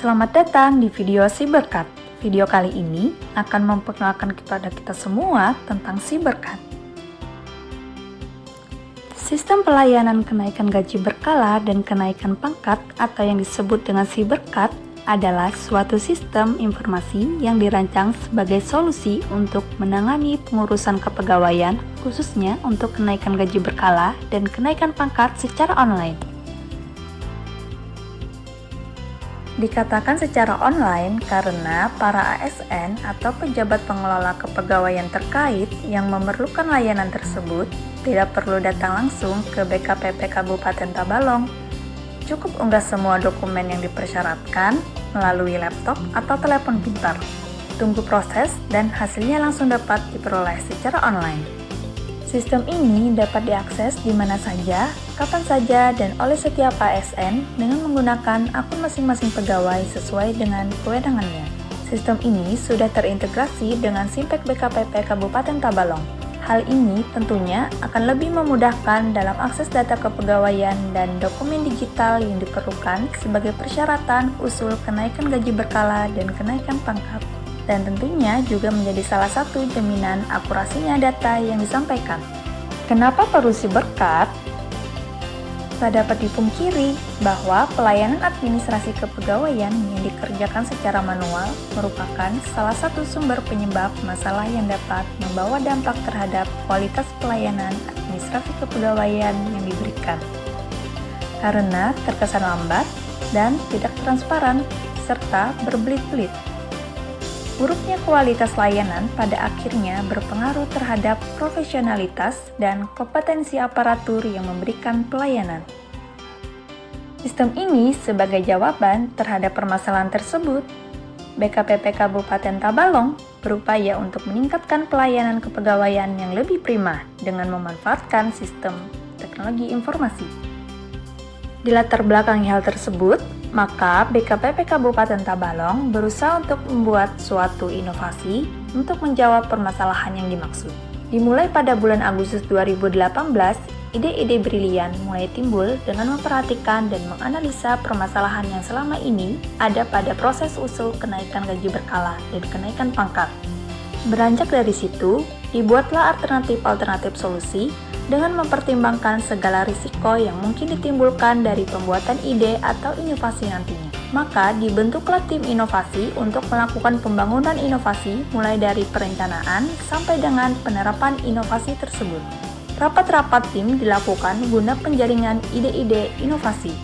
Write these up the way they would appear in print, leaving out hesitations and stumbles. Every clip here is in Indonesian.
Selamat datang di video Cybercat. Video kali ini akan memperkenalkan kepada kita semua tentang Cybercat. Sistem pelayanan kenaikan gaji berkala dan kenaikan pangkat atau yang disebut dengan Cybercat adalah suatu sistem informasi yang dirancang sebagai solusi untuk menangani pengurusan kepegawaian, khususnya untuk kenaikan gaji berkala dan kenaikan pangkat secara online. Dikatakan secara online karena para ASN atau pejabat pengelola kepegawaian terkait yang memerlukan layanan tersebut tidak perlu datang langsung ke BKPP Kabupaten Tabalong. Cukup unggah semua dokumen yang dipersyaratkan melalui laptop atau telepon pintar. Tunggu proses dan hasilnya langsung dapat diperoleh secara online. Sistem ini dapat diakses di mana saja, kapan saja, dan oleh setiap ASN dengan menggunakan akun masing-masing pegawai sesuai dengan kewenangannya. Sistem ini sudah terintegrasi dengan Simpek BKPP Kabupaten Tabalong. Hal ini tentunya akan lebih memudahkan dalam akses data kepegawaian dan dokumen digital yang diperlukan sebagai persyaratan usul kenaikan gaji berkala dan kenaikan pangkat. Dan tentunya juga menjadi salah satu jaminan akurasinya data yang disampaikan. Kenapa perlu Cybercat? Tak dapat dipungkiri bahwa pelayanan administrasi kepegawaian yang dikerjakan secara manual merupakan salah satu sumber penyebab masalah yang dapat membawa dampak terhadap kualitas pelayanan administrasi kepegawaian yang diberikan. Karena terkesan lambat dan tidak transparan serta berbelit-belit. Buruknya kualitas layanan pada akhirnya berpengaruh terhadap profesionalitas dan kompetensi aparatur yang memberikan pelayanan. Sistem ini sebagai jawaban terhadap permasalahan tersebut, BKPP Kabupaten Tabalong berupaya untuk meningkatkan pelayanan kepegawaian yang lebih prima dengan memanfaatkan sistem teknologi informasi. Di latar belakang hal tersebut, maka BKPP Kabupaten Tabalong berusaha untuk membuat suatu inovasi untuk menjawab permasalahan yang dimaksud. Dimulai pada bulan Agustus 2018, ide-ide brilian mulai timbul dengan memperhatikan dan menganalisa permasalahan yang selama ini ada pada proses usul kenaikan gaji berkala dan kenaikan pangkat. Beranjak dari situ, dibuatlah alternatif-alternatif solusi dengan mempertimbangkan segala risiko yang mungkin ditimbulkan dari pembuatan ide atau inovasi nantinya. Maka dibentuklah tim inovasi untuk melakukan pembangunan inovasi mulai dari perencanaan sampai dengan penerapan inovasi tersebut. Rapat-rapat tim dilakukan guna penjaringan ide-ide inovasi.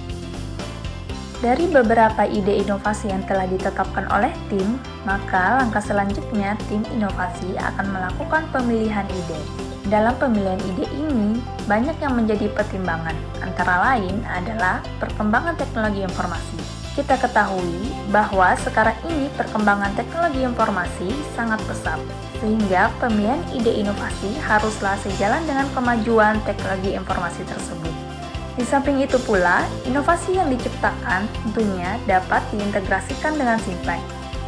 Dari beberapa ide inovasi yang telah ditetapkan oleh tim, maka langkah selanjutnya tim inovasi akan melakukan pemilihan ide. Dalam pemilihan ide ini, banyak yang menjadi pertimbangan, antara lain adalah perkembangan teknologi informasi. Kita ketahui bahwa sekarang ini perkembangan teknologi informasi sangat pesat, sehingga pemilihan ide inovasi haruslah sejalan dengan kemajuan teknologi informasi tersebut. Di samping itu pula, inovasi yang diciptakan tentunya dapat diintegrasikan dengan Simpek,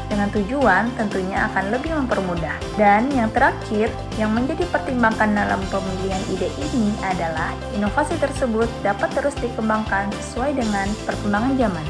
dengan tujuan tentunya akan lebih mempermudah. Dan yang terakhir, yang menjadi pertimbangan dalam pemilihan ide ini adalah inovasi tersebut dapat terus dikembangkan sesuai dengan perkembangan zaman.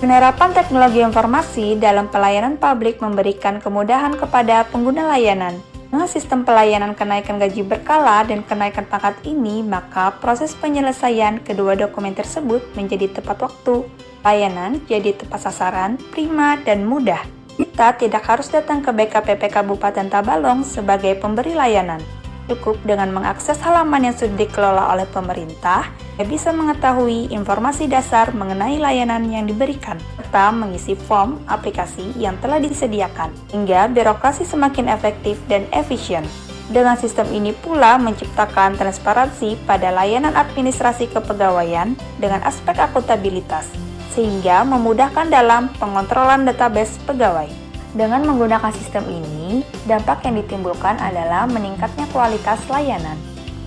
Penerapan teknologi informasi dalam pelayanan publik memberikan kemudahan kepada pengguna layanan. Dengan sistem pelayanan kenaikan gaji berkala dan kenaikan pangkat ini, maka proses penyelesaian kedua dokumen tersebut menjadi tepat waktu. Layanan jadi tepat sasaran, prima, dan mudah. Kita tidak harus datang ke BKPP Kabupaten Tabalong sebagai pemberi layanan. Cukup dengan mengakses halaman yang sudah dikelola oleh pemerintah, kita bisa mengetahui informasi dasar mengenai layanan yang diberikan, serta mengisi form aplikasi yang telah disediakan, hingga birokrasi semakin efektif dan efisien. Dengan sistem ini pula menciptakan transparansi pada layanan administrasi kepegawaian dengan aspek akuntabilitas, sehingga memudahkan dalam pengontrolan database pegawai. Dengan menggunakan sistem ini, dampak yang ditimbulkan adalah meningkatnya kualitas layanan.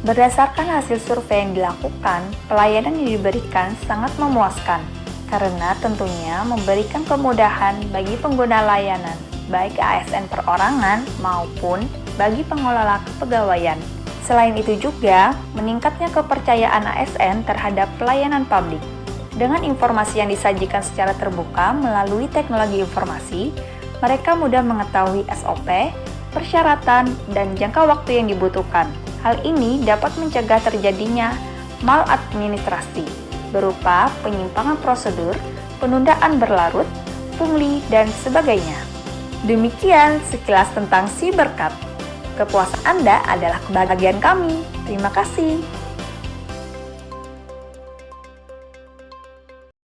Berdasarkan hasil survei yang dilakukan, pelayanan yang diberikan sangat memuaskan, karena tentunya memberikan kemudahan bagi pengguna layanan, baik ASN perorangan maupun bagi pengelola kepegawaian. Selain itu juga, meningkatnya kepercayaan ASN terhadap pelayanan publik. Dengan informasi yang disajikan secara terbuka melalui teknologi informasi, mereka mudah mengetahui SOP, persyaratan, dan jangka waktu yang dibutuhkan. Hal ini dapat mencegah terjadinya maladministrasi, berupa penyimpangan prosedur, penundaan berlarut, pungli, dan sebagainya. Demikian sekilas tentang Cybercat. Kepuasan Anda adalah kebahagiaan kami. Terima kasih.